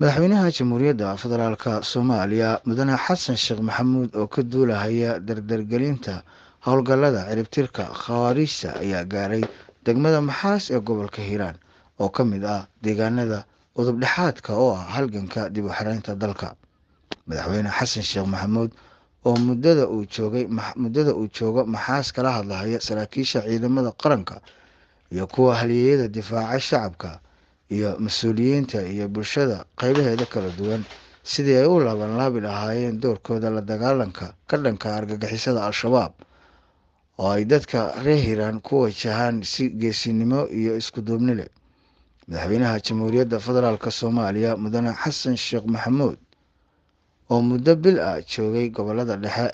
madaxweynaha jamhuuriyadda federaalka soomaaliya mudane xasan sheekh maxamuud oo ka duulahaya dardargelinta howlgallada ciribtirka khawaariijta ayaa gaaray degmada maxaas ee gobolka hiiraan oo ka mid ah deegaanada udubdhexaadka oo ah halganka dib u xiraynta dalka. madaxweyne xasan sheekh maxamuud oo muddada uu joogo maxaas kala hadlahaya saraakiisha ciidamada qaranka iyo kuwa halyeeyada difaaca shacabka iyo mas-uuliyiinta iyo bulshada qaybaheeda kala duwan sidii ay u laabanlaabi lahaayeen doorkooda la dagaalanka ka dhanka argagixisada al-shabaab oo ay dadka reer hiiraan ku wajahaan si geesinimo iyo isku duubni leh. madaxweynaha jamhuuriyadda federaalk soomaaliya mudane xasan sheekh maxamuud oo muddo bil ah joogay gobolada dhexe